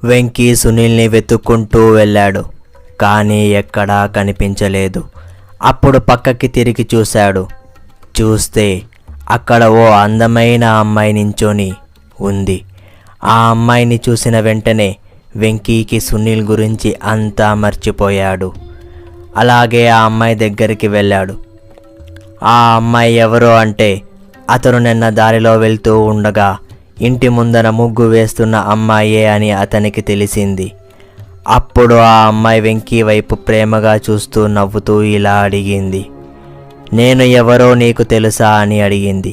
వెంకీ సునీల్ని వెతుక్కుంటూ వెళ్ళాడు. కానీ ఎక్కడా కనిపించలేదు. అప్పుడు పక్కకి తిరిగి చూశాడు. చూస్తే అక్కడ ఓ అందమైన అమ్మాయి నించొని ఉంది. ఆ అమ్మాయిని చూసిన వెంటనే వెంకీకి సునీల్ గురించి అంతా మర్చిపోయాడు. అలాగే ఆ అమ్మాయి దగ్గరికి వెళ్ళాడు. ఆ అమ్మాయి ఎవరో అంటే అతను నిన్న దారిలో వెళ్తూ ఉండగా ఇంటి ముందర ముగ్గు వేస్తున్న అమ్మాయే అని అతనికి తెలిసింది. అప్పుడు ఆ అమ్మాయి వెంకీ వైపు ప్రేమగా చూస్తూ నవ్వుతూ ఇలా అడిగింది, నేను ఎవరో నీకు తెలుసా అని అడిగింది.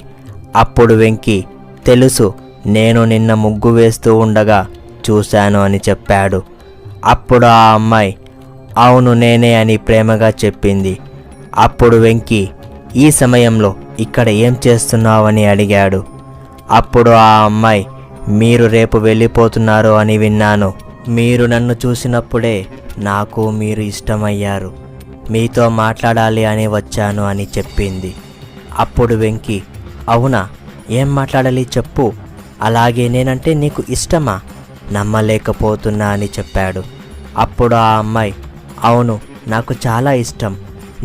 అప్పుడు వెంకీ, తెలుసు, నేను నిన్న ముగ్గు వేస్తూ ఉండగా చూశాను అని చెప్పాడు. అప్పుడు ఆ అమ్మాయి, అవును నేనే అని ప్రేమగా చెప్పింది. అప్పుడు వెంకీ, ఈ సమయంలో ఇక్కడ ఏం చేస్తున్నావని అడిగాడు. అప్పుడు ఆ అమ్మాయి, మీరు రేపు వెళ్ళిపోతున్నారు అని విన్నాను. మీరు నన్ను చూసినప్పుడే నాకు మీరు ఇష్టమయ్యారు. మీతో మాట్లాడాలి అని వచ్చాను అని చెప్పింది. అప్పుడు వెంకీ, అవునా, ఏం మాట్లాడాలి చెప్పు, అలాగే నేనంటే నీకు ఇష్టమా, నమ్మలేకపోతున్నా అని చెప్పాడు. అప్పుడు ఆ అమ్మాయి, అవును నాకు చాలా ఇష్టం,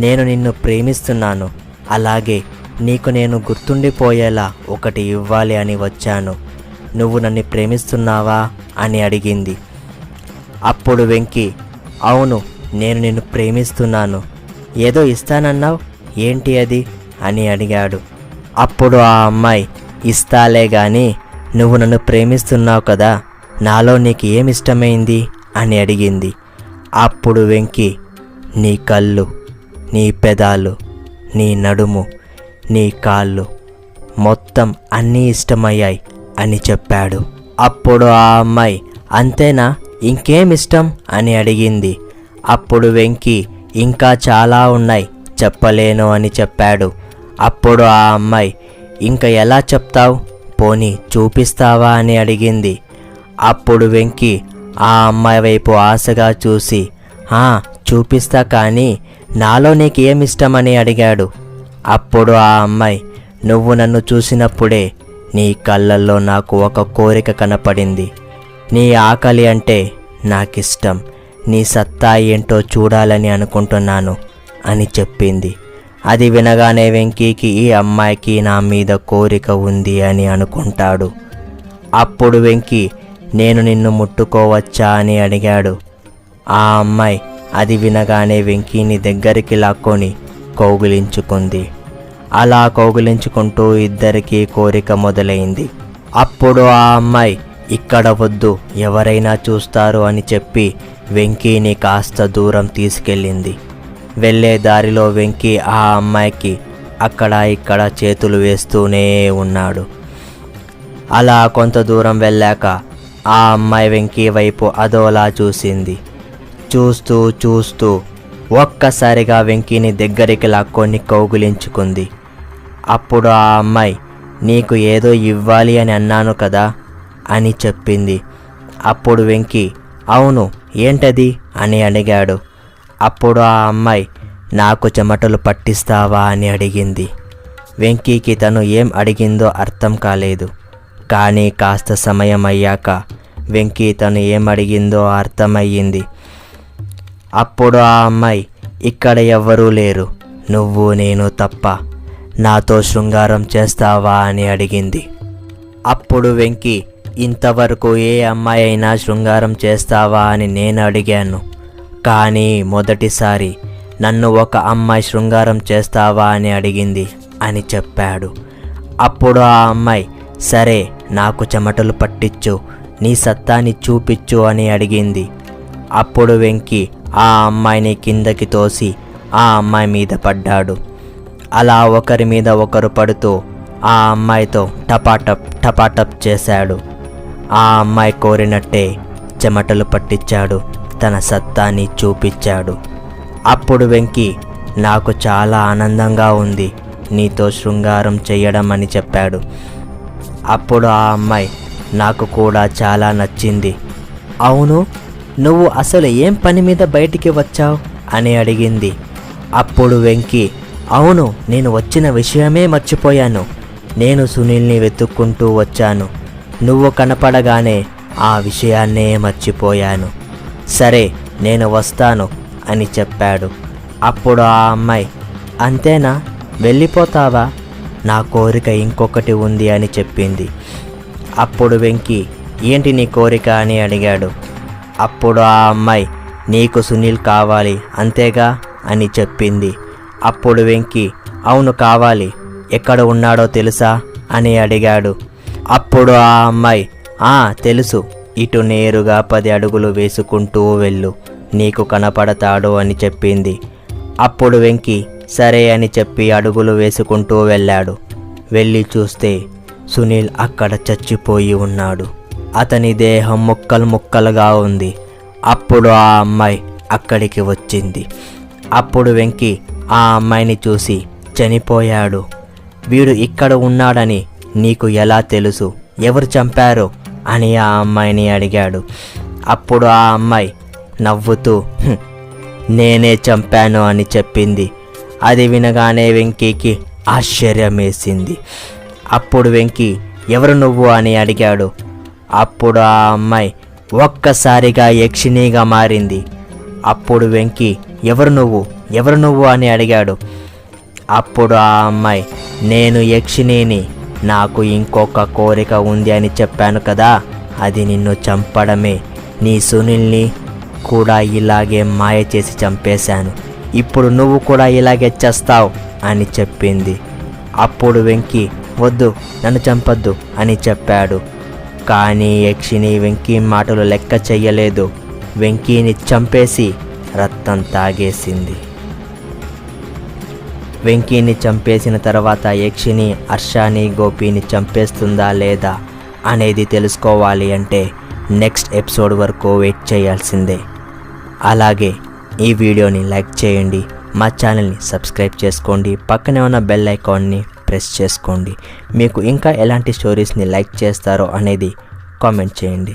నేను నిన్ను ప్రేమిస్తున్నాను, అలాగే నీకు నేను గుర్తుండిపోయేలా ఒకటి ఇవ్వాలి అని వచ్చాను. నువ్వు నన్ను ప్రేమిస్తున్నావా అని అడిగింది. అప్పుడు వెంకీ, అవును నేను నిన్ను ప్రేమిస్తున్నాను, ఏదో ఇస్తానన్నావు, ఏంటి అది అని అడిగాడు. అప్పుడు ఆ అమ్మాయి, ఇస్తాలే గాని నువ్వు నన్ను ప్రేమిస్తున్నావు కదా, నాలో నీకు ఏమిష్టమైంది అని అడిగింది. అప్పుడు వెంకీ, నీ కళ్ళు, నీ పెదాలు, నీ నడుము, నీ కాళ్ళు, మొత్తం అన్నీ ఇష్టమయ్యాయి అని చెప్పాడు. అప్పుడు ఆ అమ్మాయి, అంతేనా, ఇంకేం ఇష్టం అని అడిగింది. అప్పుడు వెంకీ, ఇంకా చాలా ఉన్నాయి, చెప్పలేను అని చెప్పాడు. అప్పుడు ఆ అమ్మాయి, ఇంకా ఎలా చెప్తావు, పోనీ చూపిస్తావా అని అడిగింది. అప్పుడు వెంకీ ఆ అమ్మాయి వైపు ఆశగా చూసి, చూపిస్తా, కానీ నాలో నీకు ఏమిష్టమని అడిగాడు. అప్పుడు ఆ అమ్మాయి, నువ్వు నన్ను చూసినప్పుడే నీ కళ్ళల్లో నాకు ఒక కోరిక కనపడింది, నీ ఆకలి అంటే నాకిష్టం, నీ సత్తా ఏంటో చూడాలని అనుకుంటున్నాను అని చెప్పింది. అది వినగానే వెంకీకి ఈ అమ్మాయికి నా మీద కోరిక ఉంది అని అనుకుంటాడు. అప్పుడు వెంకీ, నేను నిన్ను ముట్టుకోవచ్చా అని అడిగాడు. ఆ అమ్మాయి అది వినగానే వెంకీని దగ్గరికి లాక్కొని కౌగిలించుకుంది. అలా కౌగిలించుకుంటూ ఇద్దరికీ కోరిక మొదలైంది. అప్పుడు ఆ అమ్మాయి, ఇక్కడ వద్దు, ఎవరైనా చూస్తారు అని చెప్పి వెంకీని కాస్త దూరం తీసుకెళ్ళింది. వెళ్ళే దారిలో వెంకీ ఆ అమ్మాయికి అక్కడ ఇక్కడ చేతులు వేస్తూనే ఉన్నాడు. అలా కొంత దూరం వెళ్ళాక ఆ అమ్మాయి వెంకీ వైపు అదోలా చూసింది. చూస్తూ చూస్తూ ఒక్కసారిగా వెంకీని దగ్గరికి లాక్కొని కౌగిలించుకుంది. అప్పుడు ఆ అమ్మాయి, నీకు ఏదో ఇవ్వాలి అని అన్నాను కదా అని చెప్పింది. అప్పుడు వెంకీ, అవును ఏంటది అని అడిగాడు. అప్పుడు ఆ అమ్మాయి, నాకు చెమటలు పట్టిస్తావా అని అడిగింది. వెంకీకి తను ఏం అడిగిందో అర్థం కాలేదు. కానీ కాస్త సమయం అయ్యాక వెంకీ తను ఏం అడిగిందో అర్థమయ్యింది. అప్పుడు ఆ అమ్మాయి, ఇక్కడ ఎవ్వరూ లేరు, నువ్వు నేను తప్ప, నాతో శృంగారం చేస్తావా అని అడిగింది. అప్పుడు వెంకీ, ఇంతవరకు ఏ అమ్మాయి అయినా శృంగారం చేస్తావా అని నేను అడిగాను, కానీ మొదటిసారి నన్ను ఒక అమ్మాయి శృంగారం చేస్తావా అని అడిగింది అని చెప్పాడు. అప్పుడు ఆ అమ్మాయి, సరే నాకు చెమటలు పట్టించు, నీ సత్తాని చూపించు అని అడిగింది. అప్పుడు వెంకీ ఆ అమ్మాయిని కిందకి తోసి ఆ అమ్మాయి మీద పడ్డాడు. అలా ఒకరి మీద ఒకరు పడుతూ ఆ అమ్మాయితో టపాటప్ టపాటప్ చేశాడు. ఆ అమ్మాయి కోరినట్టే చెమటలు పట్టించాడు, తన సత్తాని చూపించాడు. అప్పుడు వెంకీ, నాకు చాలా ఆనందంగా ఉంది నీతో శృంగారం చేయడం అని చెప్పాడు. అప్పుడు ఆ అమ్మాయి, నాకు కూడా చాలా నచ్చింది, అవును నువ్వు అసలు ఏం పని మీద బయటికి వచ్చావు అని అడిగింది. అప్పుడు వెంకీ, అవును నేను వచ్చిన విషయమే మర్చిపోయాను, నేను సునీల్ని వెతుక్కుంటూ వచ్చాను, నువ్వు కనపడగానే ఆ విషయాన్నే మర్చిపోయాను. సరే నేను వస్తాను అని చెప్పాడు. అప్పుడు ఆ అమ్మాయి, అంతేనా, వెళ్ళిపోతావా? నా కోరిక ఇంకొకటి ఉంది అని చెప్పింది. అప్పుడు వెంకీ, ఏంటి నీ కోరిక అని అడిగాడు. అప్పుడు ఆ అమ్మాయి, నీకు సునీల్ కావాలి అంతేగా అని చెప్పింది. అప్పుడు వెంకీ, అవును కావాలి, ఎక్కడ ఉన్నాడో తెలుసా అని అడిగాడు. అప్పుడు ఆ అమ్మాయి, తెలుసు, ఇటు నేరుగా 10 అడుగులు వేసుకుంటూ వెళ్ళు, నీకు కనపడతాడు అని చెప్పింది. అప్పుడు వెంకీ సరే అని చెప్పి అడుగులు వేసుకుంటూ వెళ్ళాడు. వెళ్ళి చూస్తే సునీల్ అక్కడ చచ్చిపోయి ఉన్నాడు. అతని దేహం ముక్కలు ముక్కలుగా ఉంది. అప్పుడు ఆ అమ్మాయి అక్కడికి వచ్చింది. అప్పుడు వెంకీ ఆ అమ్మాయిని చూసి, చనిపోయాడు, వీడు ఇక్కడ ఉన్నాడని నీకు ఎలా తెలుసు, ఎవరు చంపారు అని ఆ అమ్మాయిని అడిగాడు. అప్పుడు ఆ అమ్మాయి నవ్వుతూ నేనే చంపాను అని చెప్పింది. అది వినగానే వెంకీకి ఆశ్చర్యం వేసింది. అప్పుడు వెంకీ ఎవరు నువ్వు అని అడిగాడు. అప్పుడు ఆ అమ్మాయి ఒక్కసారిగా యక్షిణిగా మారింది. అప్పుడు వెంకీ ఎవరు నువ్వు అని అడిగాడు. అప్పుడు ఆ అమ్మాయి, నేను యక్షిణిని, నాకు ఇంకొక కోరిక ఉంది అని చెప్పాను కదా, అది నిన్ను చంపడమే. నీ సునీల్ని కూడా ఇలాగే మాయ చేసి చంపేశాను, ఇప్పుడు నువ్వు కూడా ఇలాగే చేస్తావు అని చెప్పింది. అప్పుడు వెంకీ వద్దు, నన్ను చంపొద్దు అని చెప్పాడు. కానీ యక్షిణి వెంకీ మాటలు లెక్క చెయ్యలేదు. వెంకీని చంపేసి రక్తం తాగేసింది. వెంకీని చంపేసిన తర్వాత యక్షిణి హర్షాని గోపిని చంపేస్తుందా లేదా అనేది తెలుసుకోవాలి అంటే నెక్స్ట్ ఎపిసోడ్ వరకు వెయిట్ చేయాల్సిందే. అలాగే ఈ వీడియోని లైక్ చేయండి, మా ఛానల్ని సబ్స్క్రైబ్ చేసుకోండి, పక్కనే ఉన్న బెల్ ఐకాన్ని ప్రెస్ చేసుకోండి. మీకు ఇంకా ఎలాంటి స్టోరీస్ని లైక్ చేస్తారో అనేది కామెంట్ చేయండి.